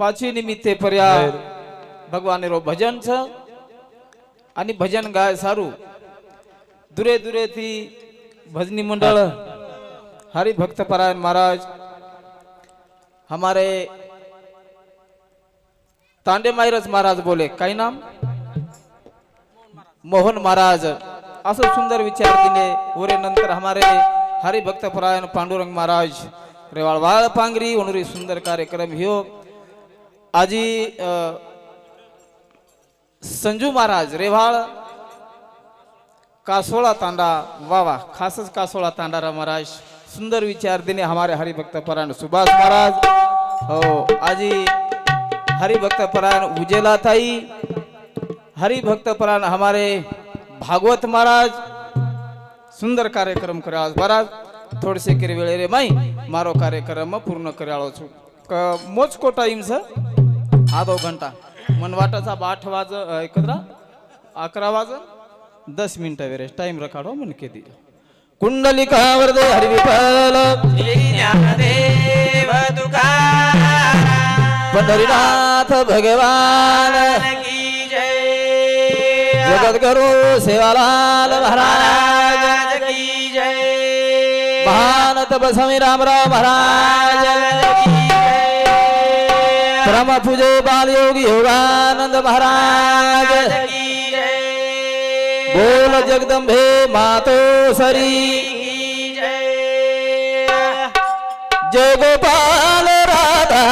पाछी निमित्ते पर्या भगवान रो भजन छ आणि भजन गाय सारू दुरे दुरे थी भजनी मंडल हरि भक्त परायण महाराज हमारे तांडे मायरस महाराज बोले काही नाम मोहन महाराज असं सुंदर विचार दिले ओरे नंतर हमारे हरि भक्त परायण पांडुरंग महाराज रेवाळ वाळ पांगरी उनरी सुंदर कार्यक्रम ह्यो आजी संजू महाराज रेवाळ कासोळा तांडा वावा खासच कासोळा तांडारा महाराज सुंदर विचार देने हमारे हरि भक्त परायण सुभाष महाराज हो आजी हरि भक्त परायण उजेला ताई हरि भक्त परायण हमारे भागवत महाराज सुंदर कार्यक्रम करा महाराज थोड़े से के वेळे रे माई मारो कार्यक्रम पूर्ण कराळो छु मोज को टाइम से आधो घंटा मन वाटाचा 8 वाज 11 वाज 10 मिनिट वेरे टाइम रखाडो मन के दी कुंडलिका वरदे हरि विठ्ठल ज्ञानदेव तुकाराम पंढरीनाथ भगवान की जय जगद्गुरु सेवालाल महाराज की जय महान तपस्वी रामराव महाराज की जय परम पूज्य बाल योगी योगानंद महाराज की जय बोल जगदंबे मातो सरी की जय जय गोपाल राधा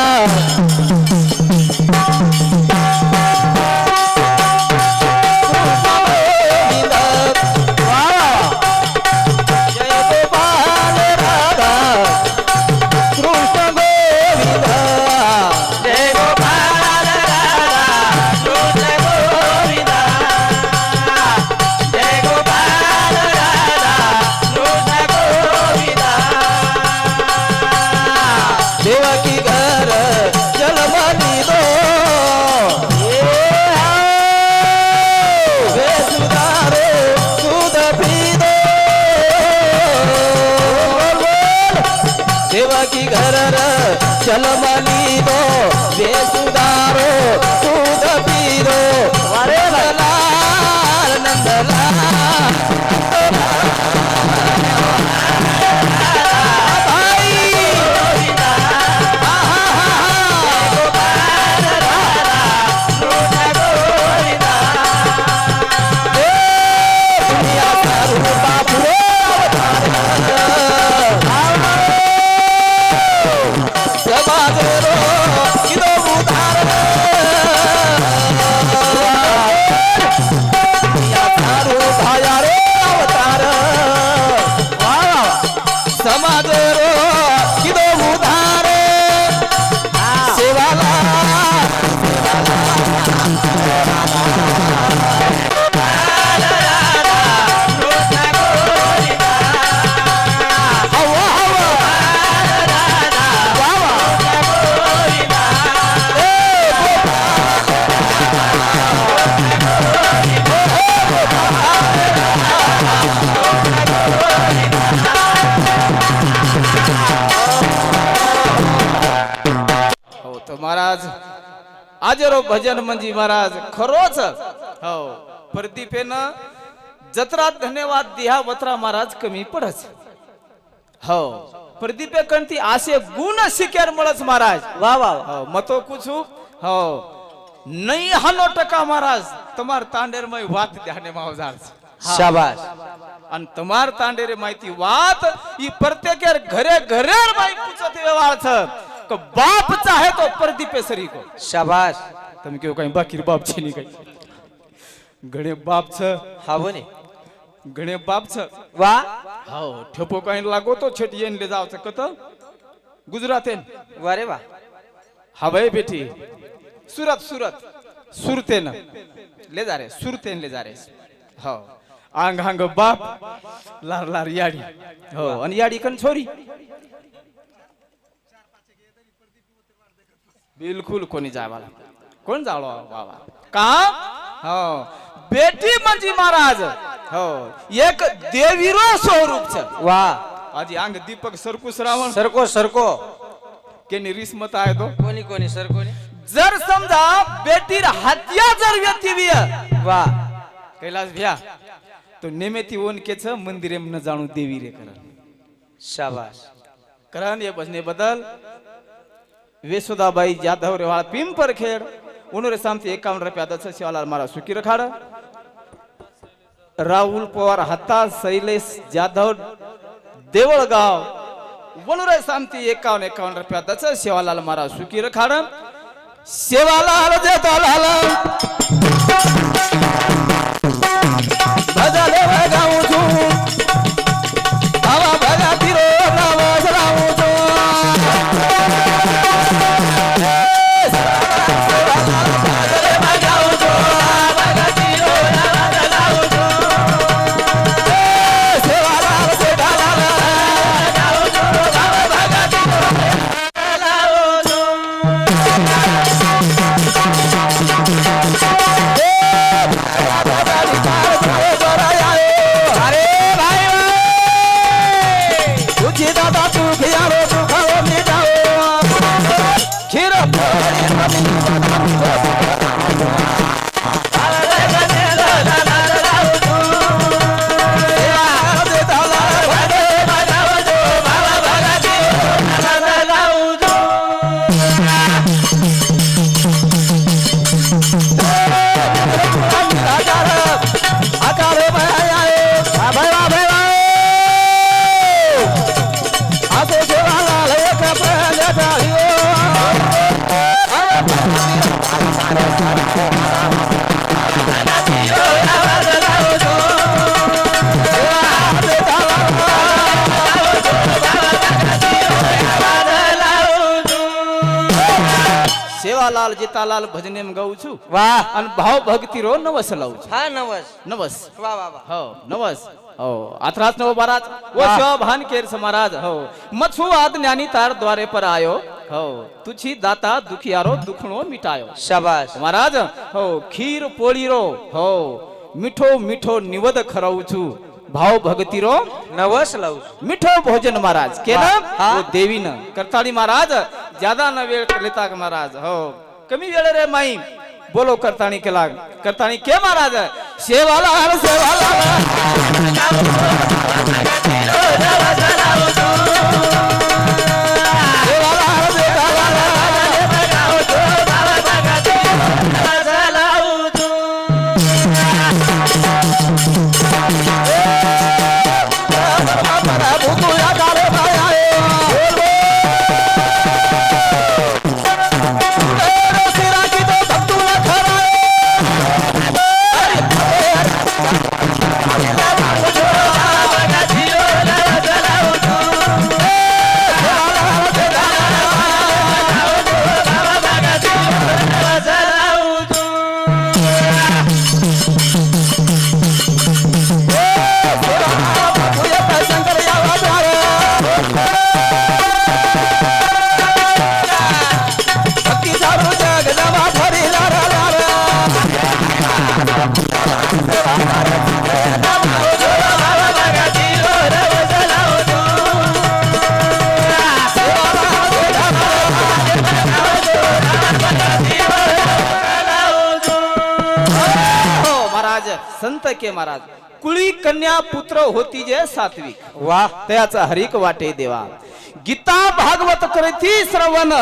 चल मनी दो वे सुधारो दूध पी दो अरे नंदलाल नंदलाल महाराज आजरो भजन मंजी महाराज खरोच हो प्रदीपेन जत्रा धन्यवाद दिहा वत्रा महाराज कमी पडच हो प्रदीपे कंती आसे गुण शिकेर मळच महाराज वाह वाह हो मतो कुछु हो नहीं हनो टका महाराज तमार तांडेर मै वात ध्याने मावजार शाबाश आणि तमार तांडेरे माहिती वात ई प्रत्येकेर घरे घरे माई पूछत व्यवहार छ बाप चाहे तो प्रदीपेश्वरी को शाबाश तुम क्यों कहीं बाकी बाप छे नहीं कहीं घणे बाप छ हा बने घणे बाप छ वाह हो ठेपो कहीं लागो तो छेटियन ले जाव छ कत गुजरातेन वारे वाह हा भाई बेटी सूरत सूरत सुरतेन ले जा रे सुरतेन ले जा रे हो आंग आंग बाप लार लार याडी हो आणि याडी कन छोरी बिल्कुल कोणी जावाला कोण जावलो बाबा का हो बेटी म्हणजे महाराज हो एक देवीरो स्वरूप छ वाह आजी अंग दीपक सरकू श्रावण सरको सरको के निरिस मत आहे तो कोणी कोणी सर कोणी जर समजा बेटीर हत्या जर व्यक्ती बिय वा कैलास भ्या तो नेमेती ओनकेच मंदिरे न जाणू देवी रे करण शाबाश करण ये बजने बदल वेसुदाबाई जाधव रेवाळ पिंपर खेड उन्होंने सामती 51 रुपया दस शिवालाल मारा सुखी रखाड़ राहुल पवार हत्ता शैलेश जाधव देवळगाव वनुरे सामती 51 रुपया दस शिवालाल मारा सुखी रखाड़ शिवालाल देतालाल भजले गाऊ तू आवा भगा तिरो रावस राऊ तू सेवालाल जितालाल भजने में गाऊ छू वाह आणि भाव भक्ती रो नवस लावू छू हा नवस नवस वा वा वा हो नवस हो आत्रास नव बाराज वो वाह. शिव भान केर समाराज हो मत्सु आद ज्ञानी तार द्वारे पर आयो हो तुझी दाता दुखियारो दुखणो मिटायो शाबाश महाराज हो खीर पोळी रो हो मिठो मिठो निवद खराऊ छू भाव भक्ती रो नवस लावू मिठो भोजन महाराज केलं हा. हो देवीनं करताळी महाराज ज्यादा न वेळ लेता का महाराज हो कमी वेळ रे माई बोलो करताणी केला करताणी के महाराज सेवाला संत के महाराज कुळी कन्या पुत्र होती जे सात्विक वाह त्याचा हरिक वाटे देवा गीता भागवत करती श्रवण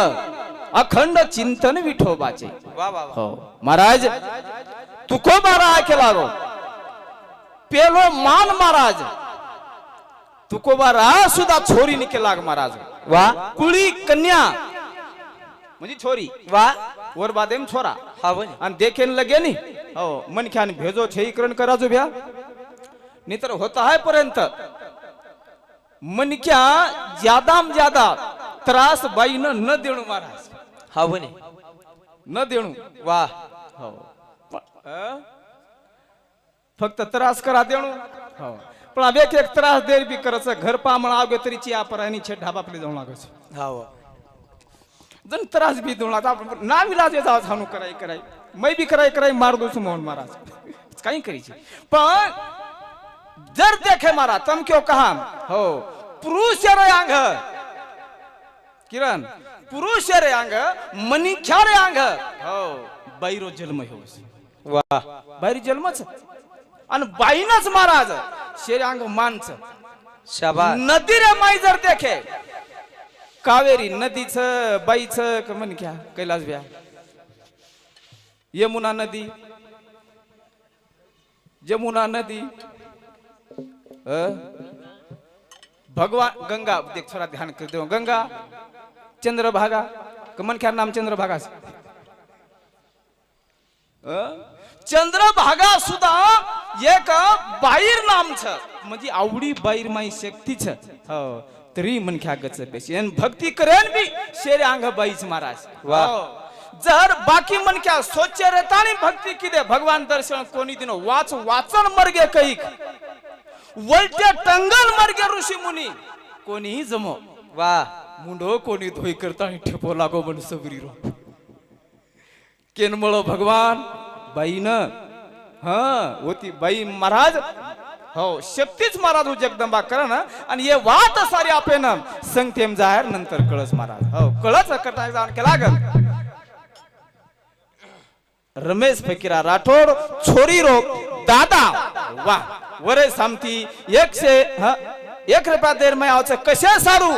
अखंड चिंतन विठोबाचे वा वा हो महाराज तुको मारा केला गो पेलो मान महाराज तुको बारा सुद्धा छोरी निकेला महाराज वाह कुळी कन्या म्हणजे छोरी वाह वर बादेम छोरा हा बनी आणि देखेन लगे नी हो मनख्यान भेजो छेईकरण कराजो भ्या नितर होता है पर्यंत मनख्या ज्यादाम ज्यादा त्रास बाईन न देणू महाराज हा बनी न देणू वाह हो फक्त त्रास करा देणू हो पण अब एक एक त्रास देर बी करच घर पामण आगे तरी चिया पर आणि छे ढाबा आपले जाऊ लागच हा वा जन त्रास भी देऊ लागता ना विलाज जाव छानू कराई कराई मैं भी कराई मार दू मोहन महाराज काही करीची पण जर देखे मारा तम क्यों कहा हो पुरुष रे अंग किरण पुरुष रे अंग मनिख्या रे अंग हो बाईरो जन्म होस वा बाहेर जन्मच आणि बाईनच महाराज शेरे अंग मानच शाबास नदी रे माई जर देखे कावेरी नदीच बाईच मनिख्या कैलास ब्या यमुना नदी यमुना नदी भगवान गंगा देख थोड़ा ध्यान कर दो गंगा चंद्रभागा कमन क्या नाम चंद्रभागा चंद्रभागा सुद्धा एक बाईर नाम छ म्हणजे आवडी बाईर माई शक्ती छ हो तरी मनख्या गच बेसी आणि भक्ती करेन बी शेरे अंग बाईच महाराज वाह. हो. जर बाकी मनख्या सोच रेतानी भक्ती किदे भगवान दर्शन कोणी दिन वाच वाचन मर्गे कैक वलटे टंगल मर्गे ऋषी मुनी कोणीही जमो वा मुंडो कोणी धोई करता ठेपो लागो म्हण सबरी रो केनमळ भगवान बाईन हा होती बाई महाराज हो शक्तीच महाराज जगदंबा करण आणि हे वात सारी आपेन संगतेम जाहीर नंतर कळस महाराज हो कळस करता जाण केला ग रमेश फकीरा राठोड छोरी रो दादा वा वरे सामती 101 देर में आवच कशा सारू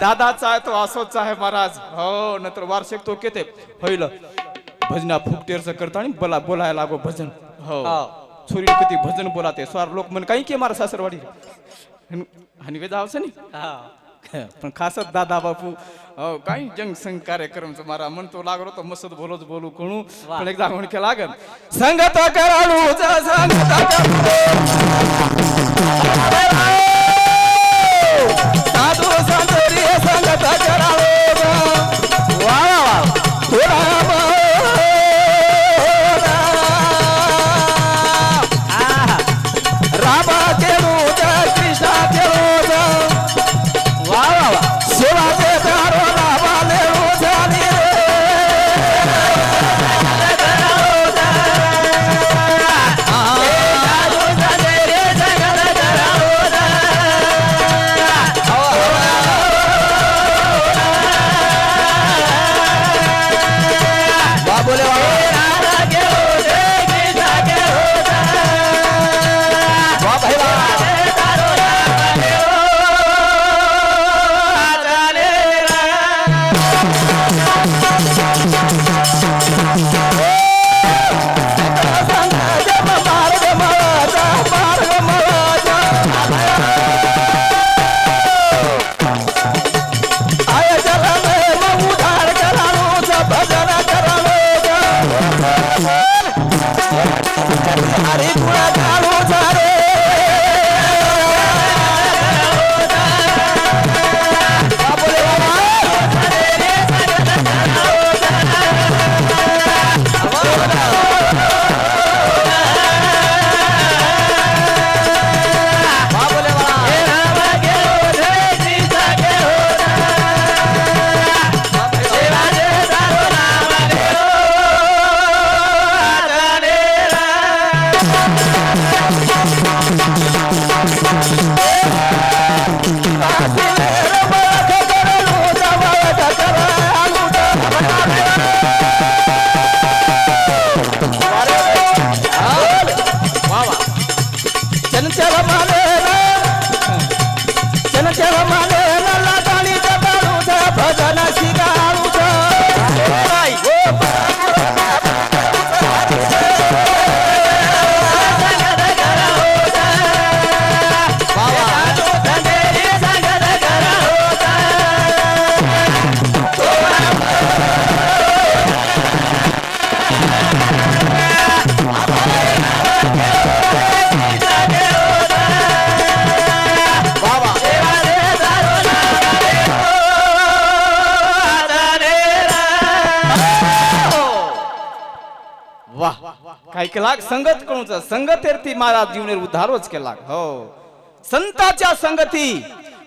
दादाचा आहे तो असोच आहे महाराज हो नंतर वार्षिक तो केते होईल भजना फुकटेरच करता आणि बोलायला लागो भजन हो छोरी किती भजन बोलाते स्वार लोक म्हण काही के मारा सासरवाडी आणि वेदा आवस नाही पण खासच दादा बापू हो काही जंग संग कार्यक्रमच मारा म्हणतो लागलो तो मस्त बोलू कोणू पण एकदा म्हण के लागन संगत कराळू संगत साधू संतरी संगत कराळू वा थोडा रामा केलू कृष्णा केलू काय केला संगत कोणचा संगतेरती महाराज जीवने उद्धारोच केला हो संताच्या संगती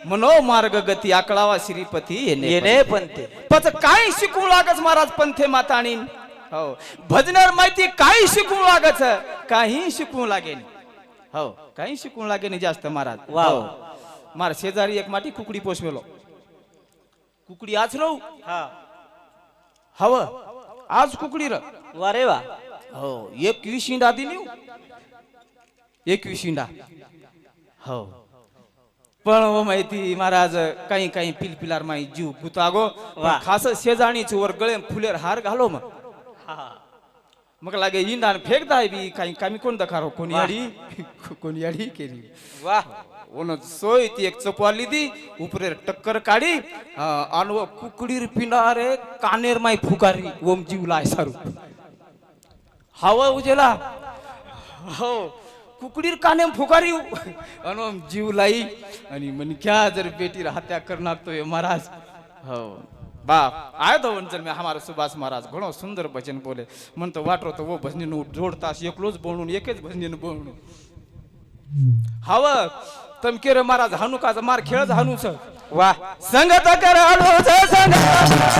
मनोमार्ग गती आकळावा श्रीपती येणे पंते पच काय शिकू लागच महाराज पंथे माताणी हो भजनार माहिती काय शिकू लागच काही शिकू लागेल हो काही शिकू लागेल जास्त महाराज वाव मार शेजारी एक माटी कुकडी पोसवेलो कुकडी आचरो हा हवं आज कुकडी र वारे वा हो 21 इंडा दिली 21 इंडा हो पण हो माहिती महाराज काही काही पिलपिलार माई जीव गुतागो वा. खास शेजाणीच वर गळे फुलेर हार घालो मग मग लागे इंडा फेक दाय बी काही कमी कोण दखारो कोणी वा. अडी कोणी अडी केली वा ओन सोय ती एक चपवाली दी उपरे टक्कर काढी अनव कुकडीर पिंडारे कानेर माई फुकारी ओम जीव लाय सारू हवा उजेला हो कुकडीर कानेम फुकारी अन जीव लाई आणि म्हण क्या जर बेटी हत्या करणार तो महाराज हो बाप आय तो वंचन में हमारा सुभाष महाराज घणो सुंदर भजन बोले म्हणतो वाटरो तो वो भजनी नु जोडतास एकलोच बोलून एकच भजनी बोलून हवं तमकेर महाराज हानुकाचा मार खेळच हानूच वा संगत कर हानूच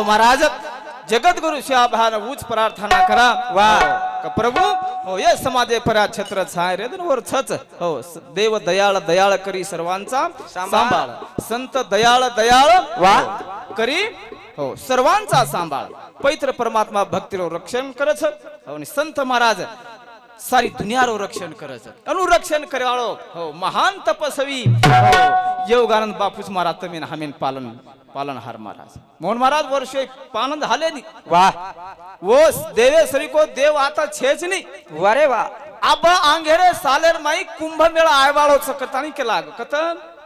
महाराज जगत गुरु से आभार उच्च प्रार्थना करा वा प्रभु हो ये समाजे परा छत्र छाय रे वर छच हो देव दयाळ दयाळ करी सर्वांचा सांभाळ संत दयाळ दयाळ वा करी हो सर्वांचा सांभाळ पवित्र परमात्मा भक्तीरो रक्षण करच आणि संत महाराज सारी दुनियारो रक्षण करच अनुरक्षण करवाळो हो महान तपस्वी हो योगानंद बापूस महाराज तमेन हमेन पालनहार महाराज मोहन महाराज वर्ष पानंद हाले नी वा वो देवेश्वरी को देव आता छेच नी वारे वा अब आंगेरे सालेर माई कुंभ मेळा आयवाळो कथानी केला कथन